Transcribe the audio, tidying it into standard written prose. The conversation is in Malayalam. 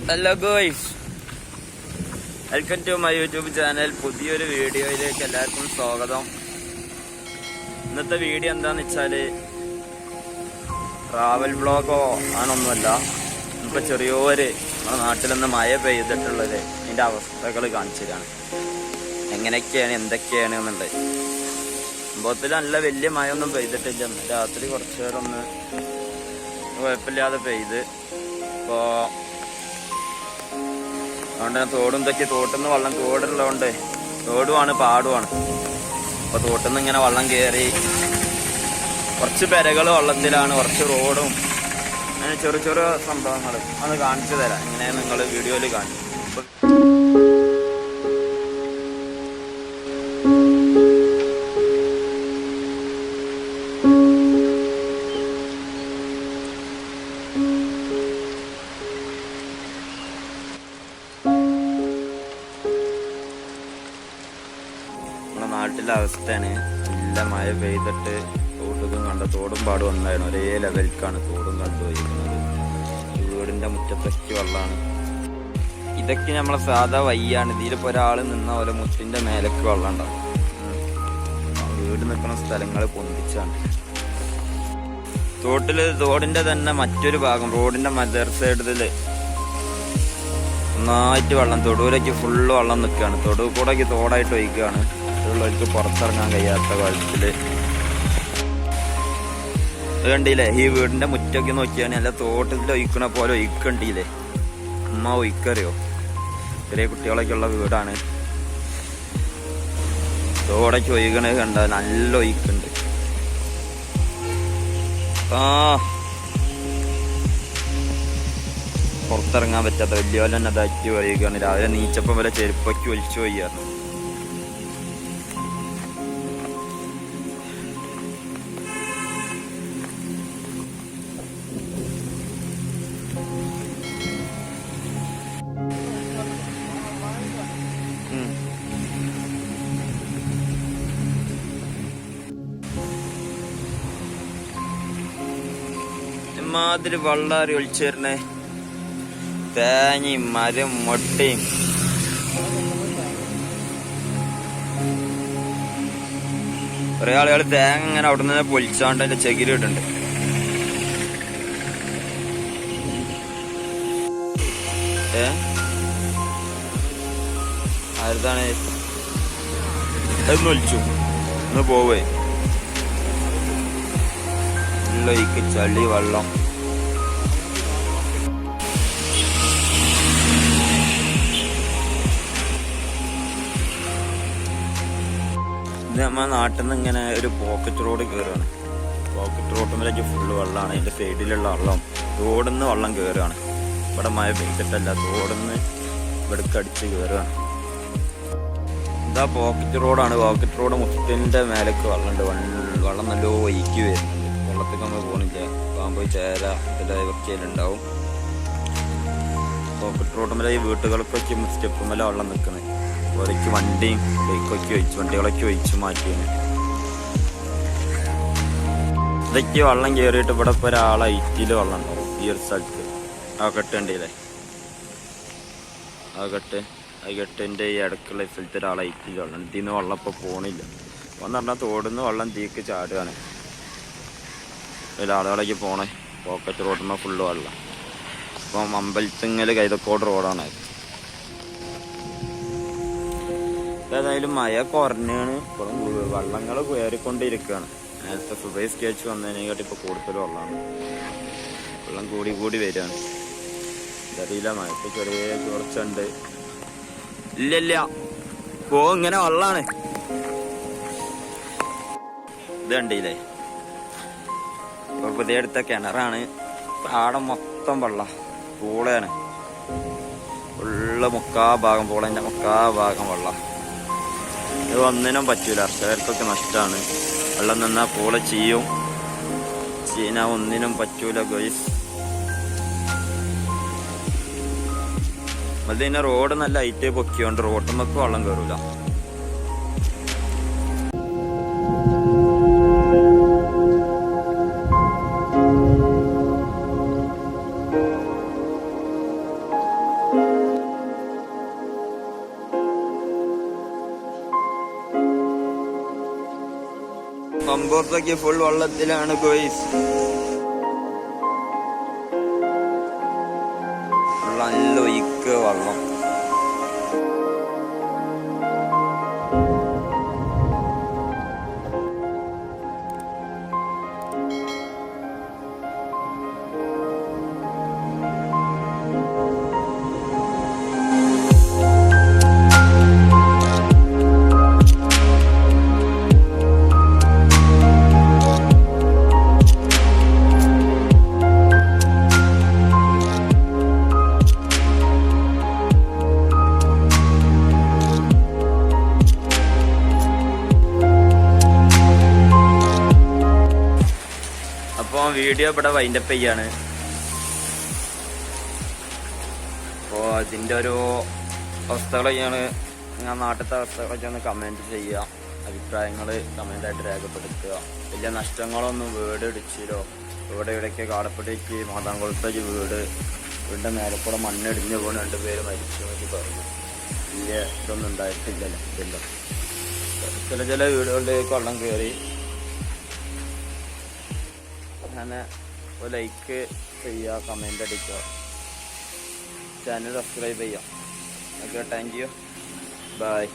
Hello guys, welcome to my YouTube channel. പുതിയൊരു വീഡിയോയിലേക്ക് എല്ലാവർക്കും സ്വാഗതം. ഇന്നത്തെ വീഡിയോ എന്താന്ന് വെച്ചാല് ട്രാവൽ വ്ളോഗോ ആണൊന്നുമല്ല. ഇപ്പൊ ചെറിയൊരു നമ്മുടെ നാട്ടിലൊന്ന് മഴ പെയ്തിട്ടുള്ളത് അതിന്റെ അവസ്ഥകൾ കാണിച്ചു തരാണ്. എങ്ങനെയൊക്കെയാണ് എന്തൊക്കെയാണ് എന്നുള്ളത്. സംഭവത്തിൽ നല്ല വലിയ മഴ ഒന്നും പെയ്തിട്ടില്ല. രാത്രി കുറച്ചു നേരം ഒന്ന് കുഴപ്പമില്ലാതെ പെയ്ത്. ഇപ്പോ അതുകൊണ്ട് തോടും തെറ്റി തോട്ടിന്ന് വെള്ളം തോടുള്ളതുകൊണ്ട് തോടുമാണ് പാടുമാണ്. അപ്പൊ തോട്ടിന്ന് ഇങ്ങനെ വെള്ളം കയറി കുറച്ച് പെരകൾ വെള്ളത്തിലാണ്, കുറച്ച് റോഡും അങ്ങനെ ചെറു ചെറു സംഭവങ്ങൾ അത് കാണിച്ചു തരാം. ഇങ്ങനെ നിങ്ങൾ വീഡിയോയിൽ കാണിച്ചു. നമ്മുടെ നാട്ടിലെ അവസ്ഥയാണ്. നല്ല മഴ പെയ്തിട്ട് തോട്ടും കണ്ട തോടും പാടും ഒന്നായിരുന്നു. ഒരേ ലെവലിലേക്കാണ് തോടും കണ്ടു പോയിരിക്കുന്നത്. വീടിന്റെ മുറ്റത്തൊക്കെ വെള്ളമാണ്. ഇതൊക്കെ നമ്മളെ സാധാ വയ്യാണ്. ഇതിലിപ്പോ ഒരാൾ നിന്ന പോലെ മുറ്റിന്റെ മേലേക്ക് വെള്ളം ഉണ്ടാവും. വീട് നിൽക്കുന്ന സ്ഥലങ്ങൾ പൊന്തിച്ചാണ്. തോടിന്റെ തന്നെ മറ്റൊരു ഭാഗം റോഡിന്റെ മദർ സൈഡില് നന്നായിട്ട് വെള്ളം, തൊടുവിലേക്ക് ഫുള്ള് വെള്ളം നിൽക്കുകയാണ്. തൊടു കൂടെ തോടായിട്ട് ഒഴിക്കുകയാണ്. ഉള്ളവർക്ക് പുറത്തിറങ്ങാൻ കഴിയാത്ത കാലത്തില് കണ്ടില്ലേ? ഈ വീടിന്റെ മുറ്റൊക്കെ നോക്കിയാണ് നല്ല തോട്ടത്തിൽ ഒഴിക്കണ പോലെ ഒഴിക്കണ്ടില്ലേ. ഉമ്മ ഒഴിക്കറിയോ? ചെറിയ കുട്ടികളൊക്കെ ഉള്ള വീടാണ്. തോടൊക്കെ ഒഴിക്കണത് കണ്ട നല്ല ഒഴിക്കുണ്ട്. പുറത്തിറങ്ങാൻ പറ്റാത്ത വലിയ പോലെ തന്നെ അതാക്കി ഒഴിക്കുകയാണ്. രാവിലെ നീച്ചപ്പം വരെ ചെരുപ്പൊക്കെ ഒലിച്ചു പോയിരുന്നു. മാതിരി വള്ളാരി ഒളിച്ചേരണേ. തേങ്ങയും മരം മൊട്ടയും കുറെ ആളുകൾ തേങ്ങ ഇങ്ങനെ അവിടെ നിന്ന് പൊലിച്ചാണ്ട് അതിന്റെ ചകിരിട്ടുണ്ട്. ആരുതാണ് അതൊന്ന് ഒലിച്ചു ഒന്ന് പോവേ. ഉള്ളൊഴിക്ക് ചളി വെള്ളം. ഇത് നമ്മുടെ നാട്ടിൽ നിന്ന് ഇങ്ങനെ ഒരു പോക്കറ്റ് റോഡ് കയറുകയാണ്. പോക്കറ്റ് റോഡിലേക്ക് ഫുള്ള് വെള്ളമാണ്. അതിന്റെ സൈഡിലുള്ള വെള്ളം തോടിൽ നിന്ന് വെള്ളം കയറുകയാണ്. ഇവിടെ മഴ പെയ്തിട്ടല്ല, തോടിൽ നിന്ന് ഇവിടേക്ക് അടിച്ച് കയറുകയാണ്. ഇതാ പോക്കറ്റ് റോഡാണ്. പോക്കറ്റ് റോഡ് മുറ്റത്തിന്റെ മേലേക്ക് വെള്ളമുണ്ട്. വെള്ളം നല്ല ഒഴുക്കി വരുന്നുണ്ട്. വെള്ളത്തിൽ നമ്മൾ പോകുന്നില്ല. പാമ്പ് ചേര ഇതിലൊക്കെയുണ്ടാവും. പോക്കറ്റ് റോഡുമേലെ ഈ വീട്ടുകൾക്കൊക്കെ സ്റ്റെപ്പുമേലെ വെള്ളം നിൽക്കുന്നത്. ഒരയ്ക്ക് വണ്ടിയും ബൈക്കൊക്കെ ഒഴിച്ച് വണ്ടികളൊക്കെ ഒഴിച്ച് മാറ്റിയാണ്. ഇതൊക്കെ വെള്ളം കയറിയിട്ട് ഇവിടെ ഇപ്പോൾ ഒരാളെ ഐറ്റിയിൽ വെള്ളം ഉണ്ടാവും. ഈ ഒരു സ്ഥലത്ത് ആ കെട്ടുണ്ടല്ലേ, ആ കെട്ടിൻ്റെ ഈ ഇടയ്ക്കുള്ള സ്ഥലത്ത് ഒരാളെ ഐറ്റിയിൽ വെള്ളം. ഇതിൽ നിന്ന് വെള്ളം ഇപ്പോൾ പോണില്ല. എന്ന് പറഞ്ഞാൽ തോടുന്ന് വെള്ളം തീക്ക് ചാടുകയാണ്. ആളുകളേക്ക് പോണേ. പോക്കറ്റ് റോഡിന്മേൽ ഫുള്ള് വെള്ളം. ഇപ്പം അമ്പലത്തിങ്ങൽ കൈതക്കോട് റോഡാണ്. ഏതായാലും മഴ കുറഞ്ഞാണ്. ഇപ്പോഴും വെള്ളങ്ങൾ കയറിക്കൊണ്ടിരിക്കുകയാണ്. നേരത്തെ സുബൈ സ്കെച്ച് വന്നതിനെക്കാട്ടി ഇപ്പോൾ കൂടുതൽ വെള്ളമാണ്. വെള്ളം കൂടി കൂടി വരികയാണ്. ഇതറിയില്ല, മഴക്ക് ചെറിയ ചോർച്ചുണ്ട്. ഇല്ല ഇങ്ങനെ വെള്ളമാണ്. ഇത് കണ്ടില്ലേ? ഇപ്പൊ പുതിയ എടുത്ത കിണറാണ്. പാടം മൊത്തം വെള്ളം, പൂളയാണ്. ഫുള്ള് മുക്കാ ഭാഗം പൂളന്റെ മുക്കാ ഭാഗം വെള്ളം. ഇത് ഒന്നിനും പറ്റൂല. കർഷകർക്കൊക്കെ നഷ്ടമാണ്. വെള്ളം നിന്നാൽ പൂള ചീയും. ചീന ഒന്നിനും പറ്റൂല ഗോയ്സ്. അതിന് റോഡ് നല്ല ഹൈറ്റ് പൊക്കിയോണ്ട് റോട്ടുമ്മക്ക് വെള്ളം കയറൂല. പുറത്തൊക്കെ ഫുൾ വെള്ളത്തിലാണ് ഗോയ്സ്. നല്ല ഒഴുക്ക് വെള്ളം. അപ്പോൾ വീഡിയോ ഇവിടെ വൈൻഡപ്പ് ചെയ്യാണ്. അപ്പോൾ ഇതിൻ്റെ ഒരു അവസ്ഥകളൊക്കെയാണ്, ഞാൻ നാട്ടിലത്തെ അവസ്ഥകളൊക്കെ ഒന്ന് കമൻറ്റ് ചെയ്യുക, അഭിപ്രായങ്ങൾ കമൻ്റായിട്ട് രേഖപ്പെടുത്തുക. വലിയ നഷ്ടങ്ങളൊന്നും വീട് ഇടിച്ചിലോ ഇവിടെ ഇവിടെയൊക്കെ കാടപ്പടിക്ക് മാതാംകുളത്തേക്ക് വീടിൻ്റെ മേലക്കൂടെ മണ്ണിടിഞ്ഞ് പോകണം 2 പേര് മരിച്ചു എന്നൊക്കെ പറഞ്ഞു. വലിയ ഇതൊന്നും ഉണ്ടായിട്ടില്ലല്ലോ. ചില വീടുകളിലേക്ക് വെള്ളം കയറി. അങ്ങനെ ലൈക്ക് ചെയ്യുക, കമൻ്റ് അടിക്കുക, ചാനൽ സബ്സ്ക്രൈബ് ചെയ്യുക. Okay, thank you, by.